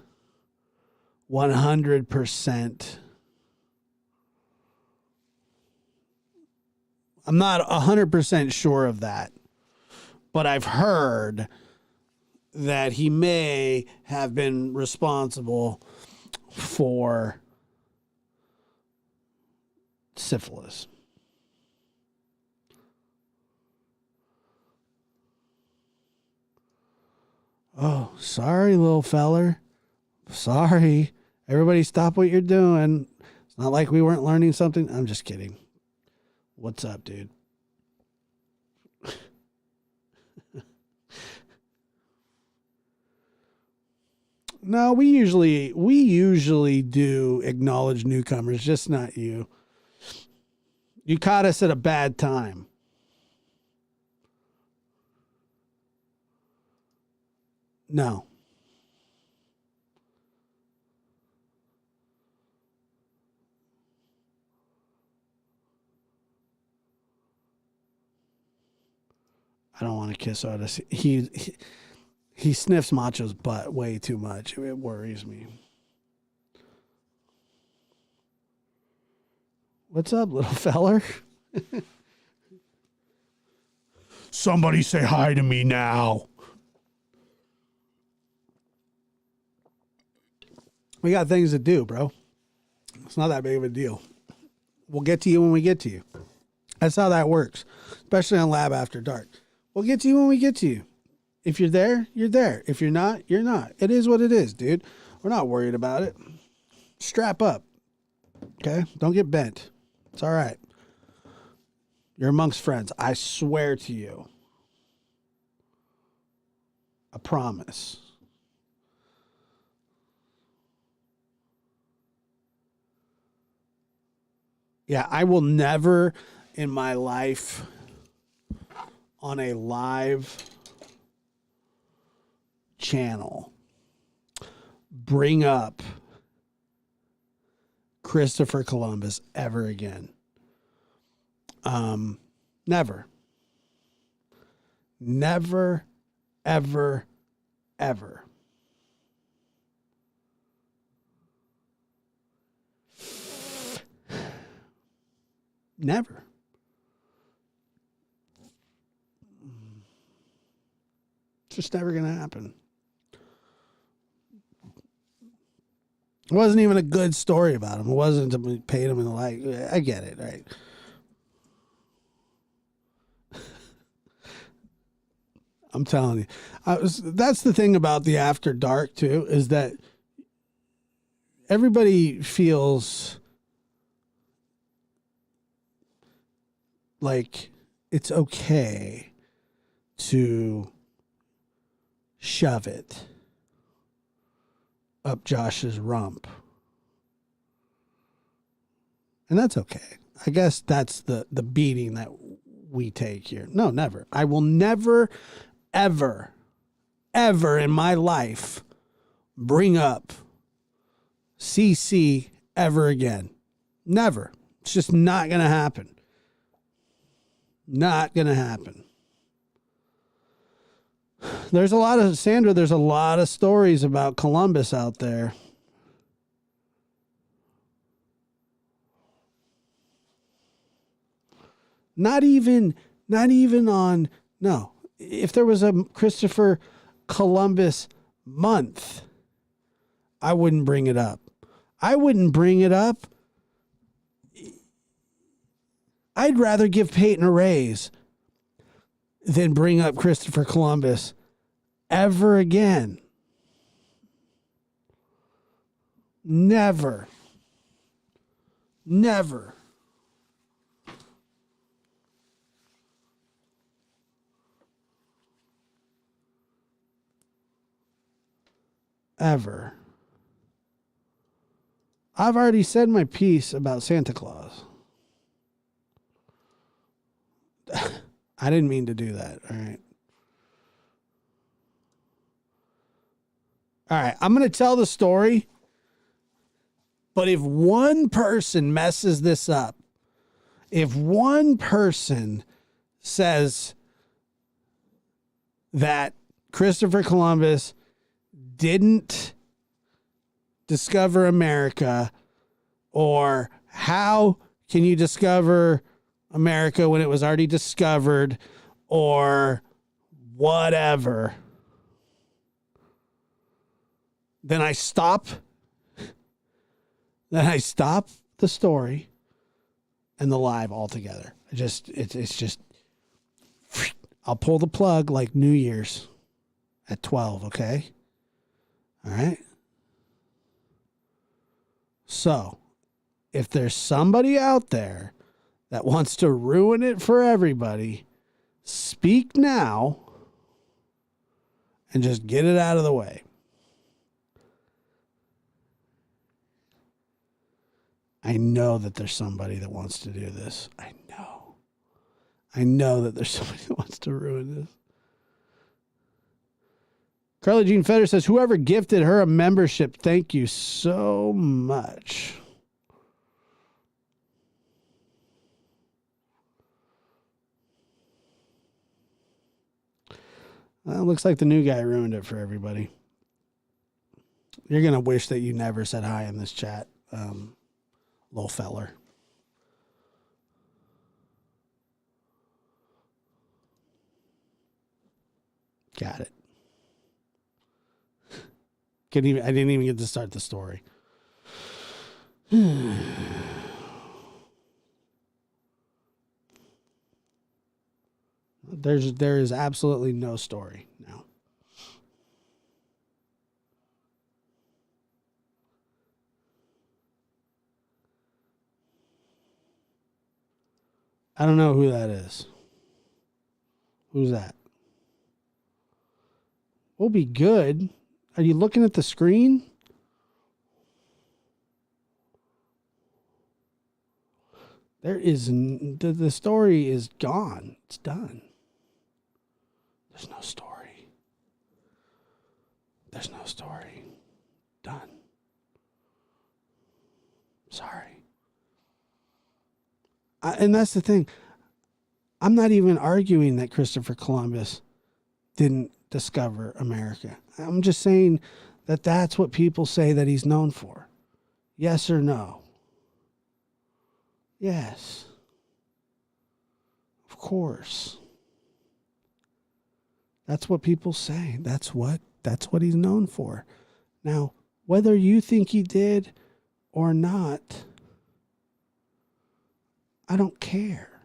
100%. I'm not 100% sure of that, but I've heard that he may have been responsible for syphilis. Oh, sorry, little feller. Sorry. Everybody stop what you're doing. It's not like we weren't learning something. I'm just kidding. What's up, dude? No, we usually do acknowledge newcomers, just not you. You caught us at a bad time. No. I don't want to kiss Otis. He sniffs Macho's butt way too much. It worries me. What's up, little feller? Somebody say hi to me now. We got things to do, bro. It's not that big of a deal. We'll get to you when we get to you. That's how that works, especially on Lab After Dark. We'll get to you when we get to you. If you're there, you're there. If you're not, you're not. It is what it is, dude. We're not worried about it. Strap up. Okay? Don't get bent. It's all right. You're amongst friends. I swear to you. I promise. Yeah, I will never in my life on a live channel bring up Christopher Columbus ever again. Never. Never, ever, ever. Never. It's just never going to happen. It wasn't even a good story about him. It wasn't to paint him in the light. I get it, right? I'm telling you. That's the thing about the After Dark, too, is that everybody feels like it's okay to shove it up Josh's rump. And that's okay. I guess that's the beating that we take here. No, never. I will never, ever, ever in my life bring up CC ever again. Never. It's just not going to happen. Not going to happen. There's a lot of stories about Columbus out there. Not even on, no. If there was a Christopher Columbus month, I wouldn't bring it up. I wouldn't bring it up. I'd rather give Peyton a raise than bring up Christopher Columbus ever again. Never. Never. Ever. I've already said my piece about Santa Claus. I didn't mean to do that. All right. All right. I'm going to tell the story. But if one person messes this up, if one person says that Christopher Columbus didn't discover America, or how can you discover America when it was already discovered, or whatever, then I stop the story and the live altogether. It's just I'll pull the plug like New Year's at 12, okay? All right? So, if there's somebody out there that wants to ruin it for everybody, speak now and just get it out of the way. I know that there's somebody that wants to do this. I know that there's somebody that wants to ruin this. Carly Jean Fetter says, whoever gifted her a membership, thank you so much. Well, it looks like the new guy ruined it for everybody. You're going to wish that you never said hi in this chat, little feller. Got it. I didn't even get to start the story. There is absolutely no story now. I don't know who that is. Who's that? We'll be good. Are you looking at the screen? The story is gone. It's done. There's no story. There's no story. Done. Sorry. And that's the thing. I'm not even arguing that Christopher Columbus didn't discover America. I'm just saying that that's what people say that he's known for. Yes or no? Yes. Of course. That's what people say. That's what he's known for. Now, whether you think he did or not, I don't care.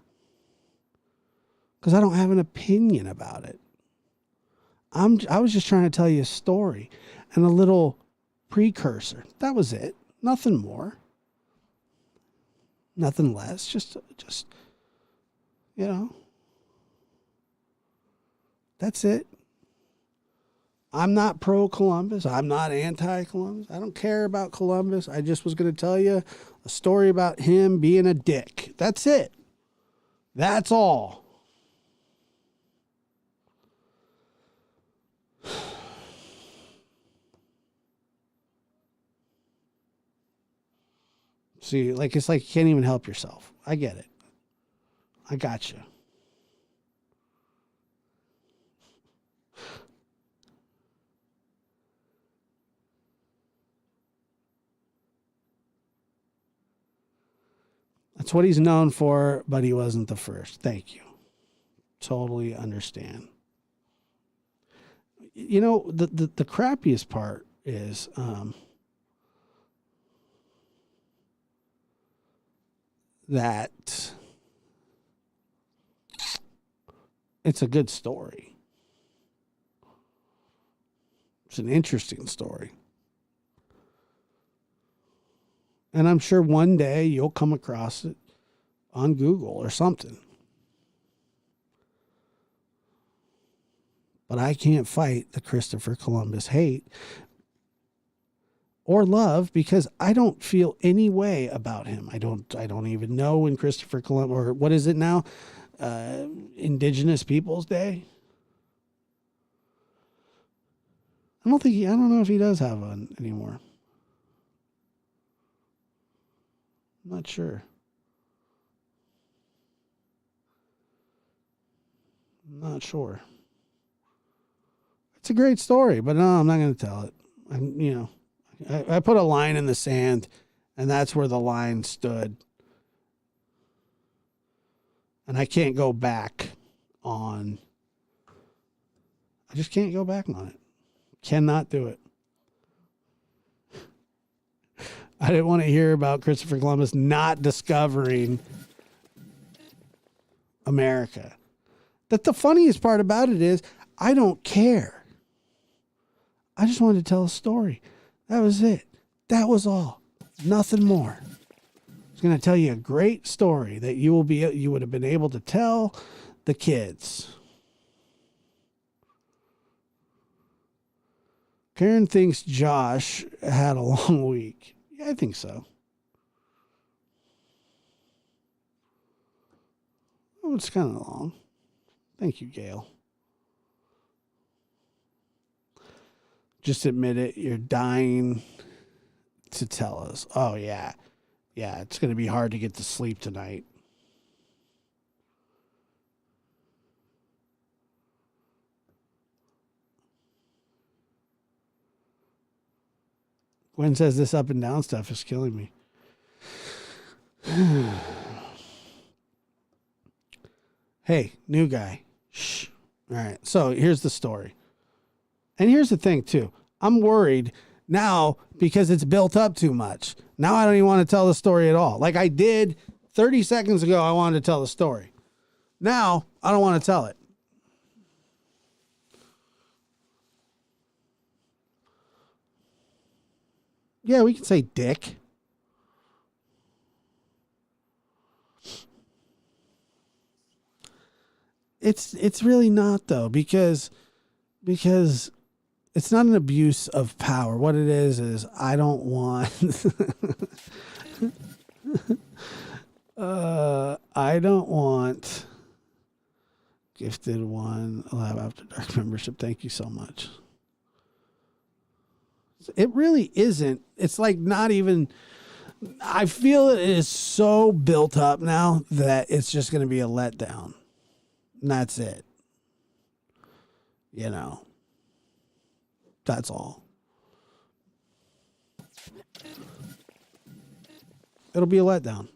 Because I don't have an opinion about it. I was just trying to tell you a story and a little precursor. That was it. Nothing more. Nothing less. Just you know. That's it. I'm not pro Columbus. I'm not anti Columbus. I don't care about Columbus. I just was going to tell you a story about him being a dick. That's it. That's all. See, it's like you can't even help yourself. I get it. I got you. That's what he's known for, but he wasn't the first. Thank you. Totally understand. You know, the crappiest part is that it's a good story. It's an interesting story. And I'm sure one day you'll come across it on Google or something. But I can't fight the Christopher Columbus hate or love because I don't feel any way about him. I don't even know when Christopher Columbus, or what is it now? Indigenous Peoples Day. I don't know if he does have one anymore. I'm not sure. I'm not sure. It's a great story, but no, I'm not going to tell it. And, you know, I put a line in the sand, and that's where the line stood. And I can't go back on. I just can't go back on it. Cannot do it. I didn't want to hear about Christopher Columbus not discovering America. That the funniest part about it is I don't care. I just wanted to tell a story. That was it. That was all. Nothing more. I was going to tell you a great story that you would have been able to tell the kids. Karen thinks Josh had a long week. Yeah, I think so. Oh, it's kind of long. Thank you, Gail. Just admit it. You're dying to tell us. Oh, yeah. Yeah, it's going to be hard to get to sleep tonight. Gwen says this up and down stuff is killing me. Hey, new guy. Shh. All right. So here's the story. And here's the thing, too. I'm worried now because it's built up too much. Now I don't even want to tell the story at all. Like I did 30 seconds ago, I wanted to tell the story. Now I don't want to tell it. Yeah, we can say dick. It's really not though, because it's not an abuse of power. What it is I don't want I don't want Gifted One Alive After Dark membership. Thank you so much. It really isn't. It's like not even. I feel it is so built up now that it's just going to be a letdown. And that's it. You know. That's all. It'll be a letdown.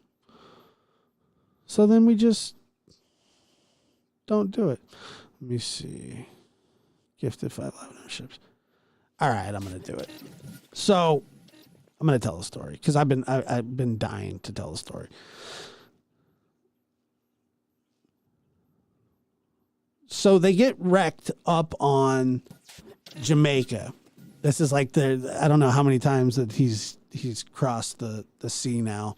So then we just don't do it. Let me see. Gifted 5 live memberships. All right, I'm going to do it. So I'm going to tell the story because I've been dying to tell the story. So they get wrecked up on Jamaica. This is like I don't know how many times that he's crossed the sea now,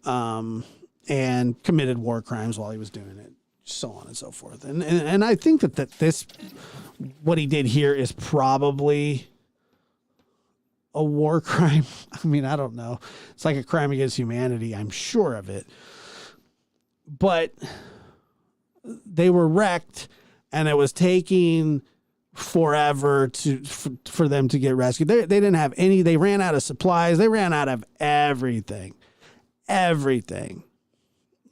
and committed war crimes while he was doing it, so on and so forth. And I think that this, what he did here is probably a war crime. I mean, I don't know. It's like a crime against humanity. I'm sure of it. But they were wrecked, and it was taking forever for them to get rescued. They didn't have any. They ran out of supplies. They ran out of everything. Everything.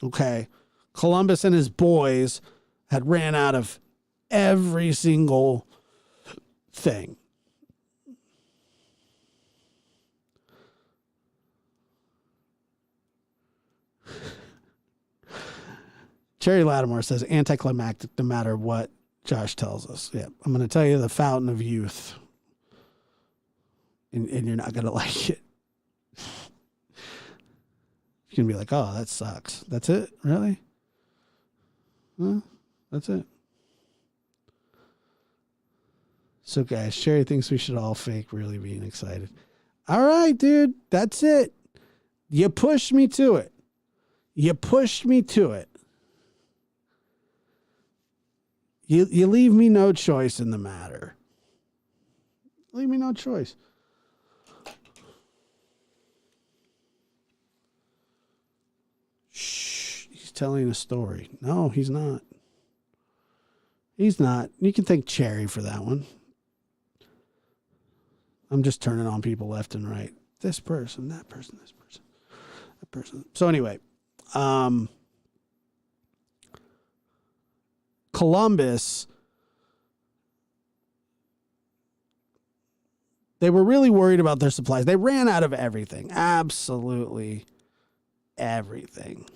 Okay. Columbus and his boys had ran out of every single thing. Cherry Lattimore says anticlimactic no matter what Josh tells us. Yeah, I'm going to tell you the fountain of youth. And you're not going to like it. You're going to be like, oh, that sucks. That's it? Really? Huh? That's it. So, guys, Cherry thinks we should all fake really being excited. All right, dude. That's it. You pushed me to it. You pushed me to it. You leave me no choice in the matter. Leave me no choice. Shh. He's telling a story. No, he's not. He's not. You can thank Cherry for that one. I'm just turning on people left and right. This person, that person, this person, that person. So anyway, Columbus, They were really worried about their supplies. They ran out of everything. Absolutely everything.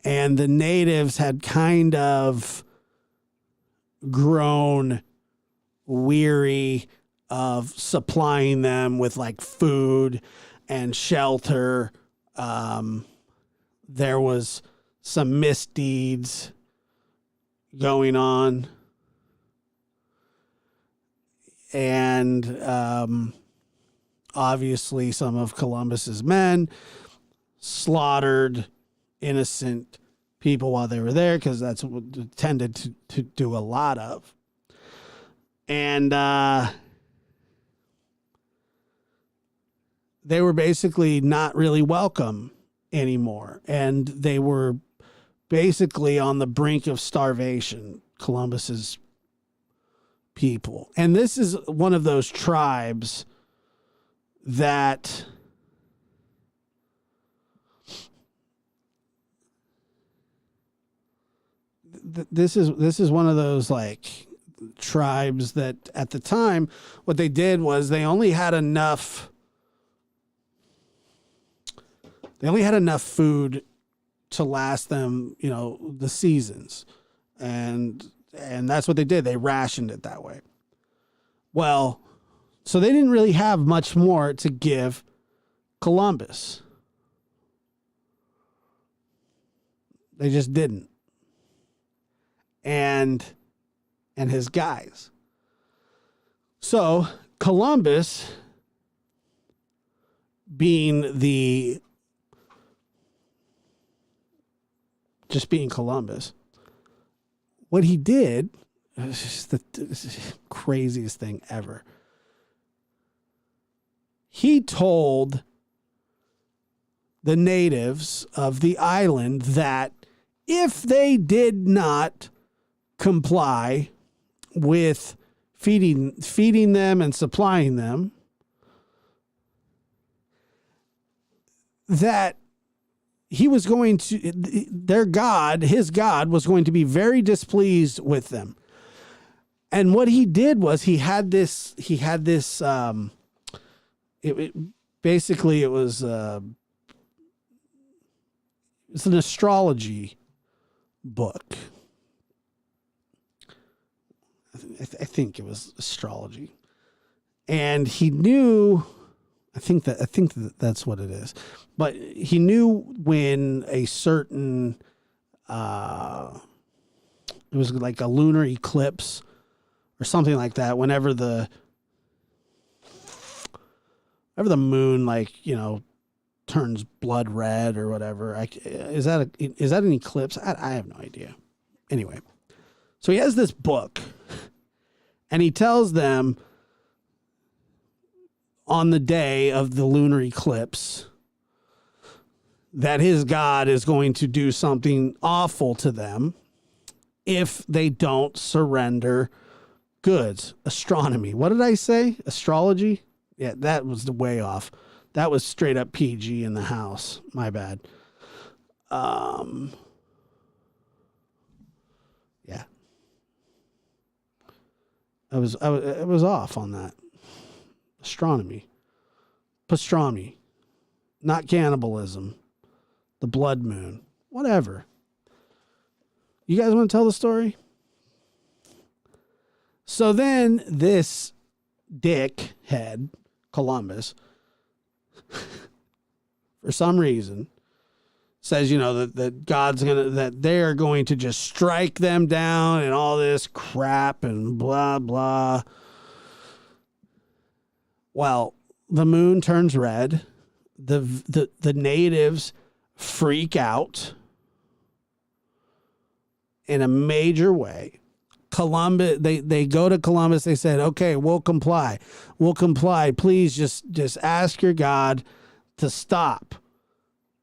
And the natives had kind of grown weary of supplying them with like food and shelter. There was some misdeeds going on. And obviously some of Columbus's men slaughtered innocent people while they were there, because that's what they tended to do a lot of. And they were basically not really welcome anymore. And they were basically on the brink of starvation, Columbus's people. And this is one of those tribes that this is one of those like tribes that at the time what they did was they only had enough food to last them, you know, the seasons. And that's what they did. They rationed it that way. Well, so they didn't really have much more to give Columbus. They just didn't. And his guys. So Columbus, being Columbus, what he did was just the craziest thing ever. He told the natives of the island that if they did not comply with feeding them and supplying them, that he was going to, his God was going to be very displeased with them. And what he did was he had this basically it was it's an astrology book. I think it was astrology, and he knew. I think that's what it is. But he knew when a certain it was like a lunar eclipse or something like that. Whenever the moon, like, you know, turns blood red or whatever. Is that an eclipse? I have no idea. Anyway, so he has this book, and he tells them on the day of the lunar eclipse that his God is going to do something awful to them if they don't surrender goods. Astronomy. What did I say? Astrology? Yeah, that was the way off. That was straight up PG in the house. My bad. Yeah. I was off on that. Astronomy. Pastrami. Not cannibalism. The blood moon. Whatever. You guys want to tell the story? So then this dickhead, Columbus, for some reason, says, you know, that God's that they're going to just strike them down and all this crap and blah, blah. Well, the moon turns red. The natives freak out in a major way. Columbus, they go to Columbus. They said, okay, we'll comply. Please just ask your God to stop.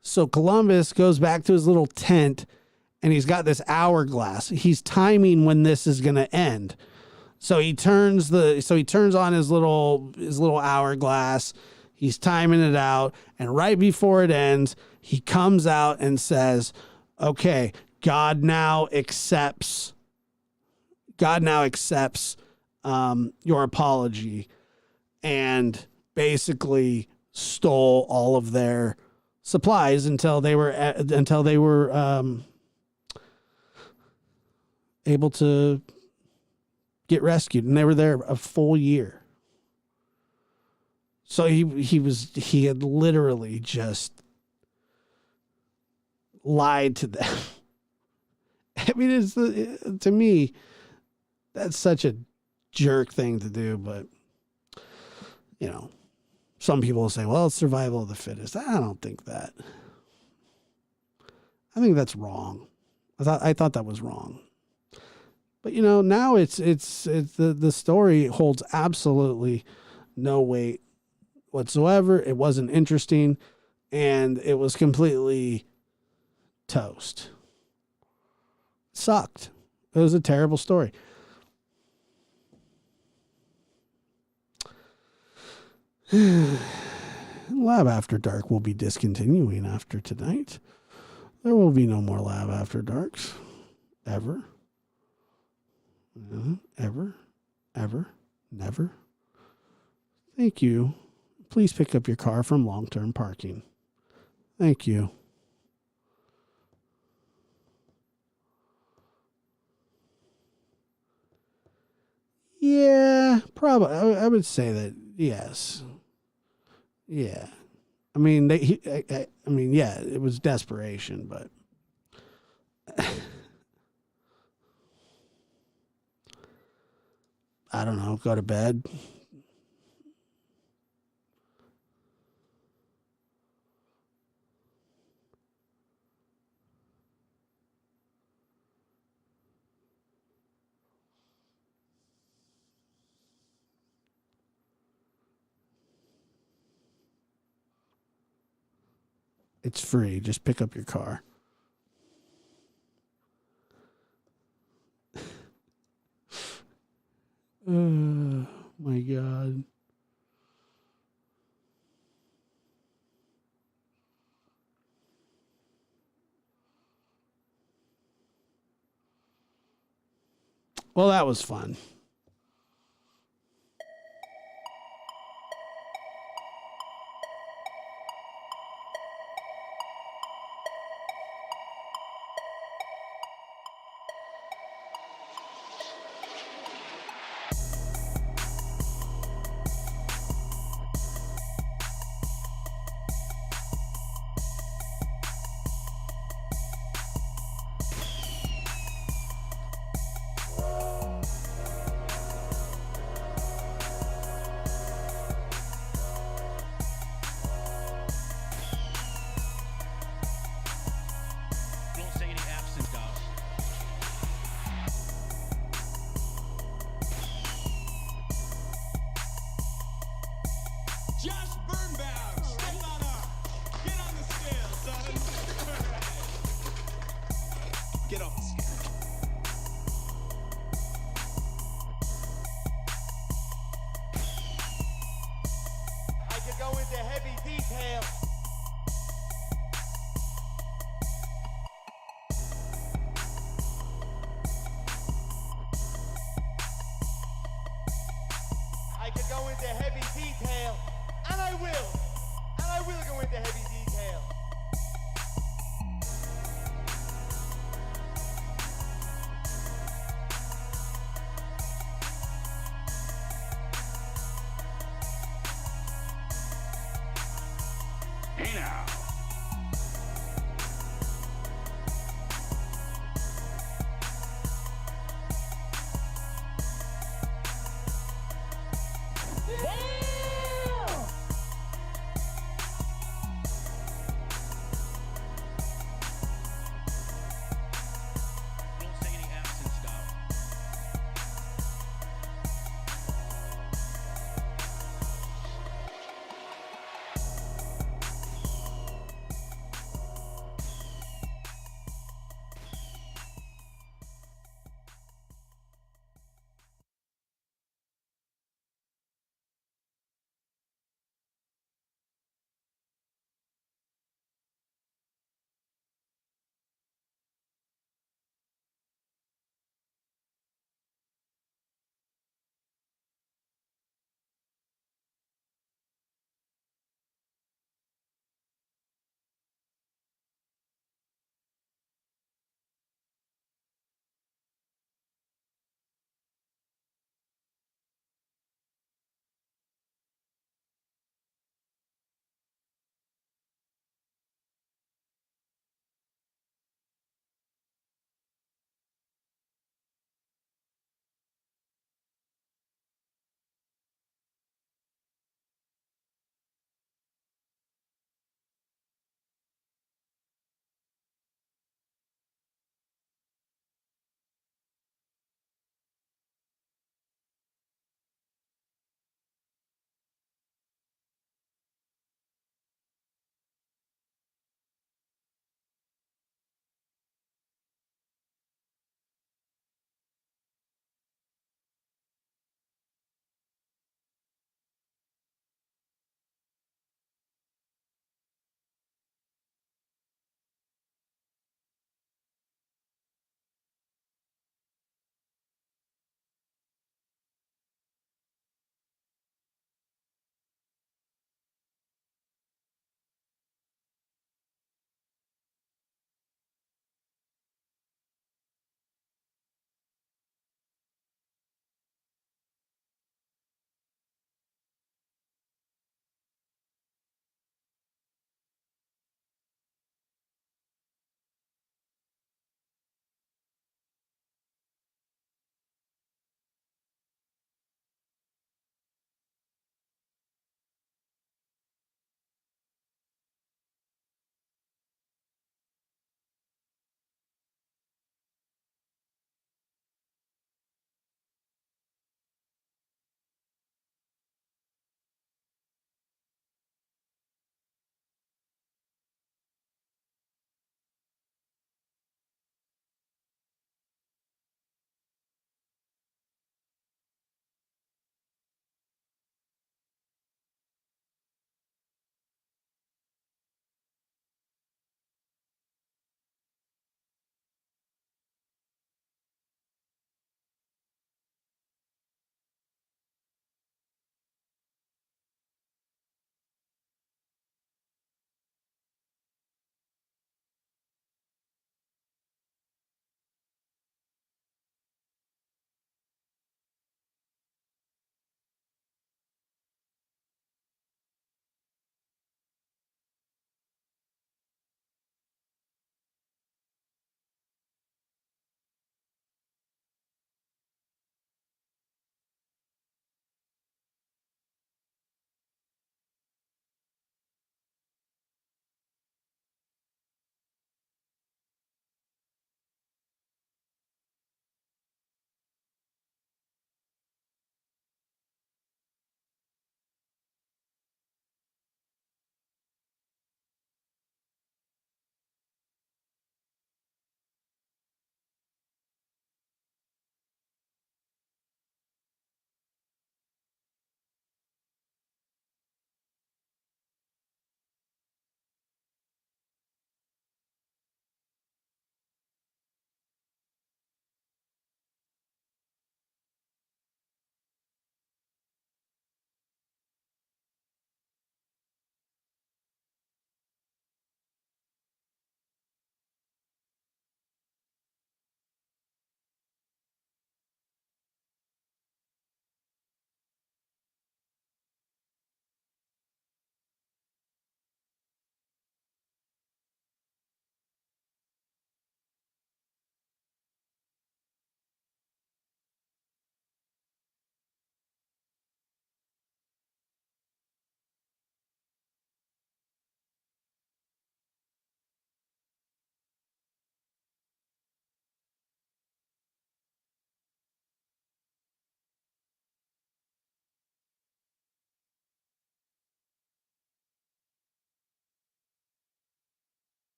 So Columbus goes back to his little tent, and he's got this hourglass. He's timing when this is going to end. So he turns on his little hourglass. He's timing it out, and right before it ends, he comes out and says, okay, God now accepts your apology and basically stole all of their supplies until they were able to get rescued, and they were there a full year. So he had literally just lied to them. I mean, to me, that's such a jerk thing to do, but you know, some people will say, well, it's survival of the fittest. I don't think that. I think that's wrong. I thought that was wrong. But you know, now it's the story holds absolutely no weight whatsoever. It wasn't interesting, and it was completely toast. Sucked. It was a terrible story. Lab After Dark will be discontinuing after tonight. There will be no more Lab After Darks. Ever. Ever. Never. Thank you. Please pick up your car from long-term parking. Thank you. Yeah, probably. I would say that, yes. Yeah. I mean, yeah, it was desperation, but I don't know, go to bed. It's free. Just pick up your car. My God. Well, that was fun. Don't say any absence, dog. Josh Birnbaum, step on up. Get on the scale, son. Get off the scale. I could go into heavy detail. I could go into heavy detail, and I will. And I will go into heavy detail. Hey now. Hey!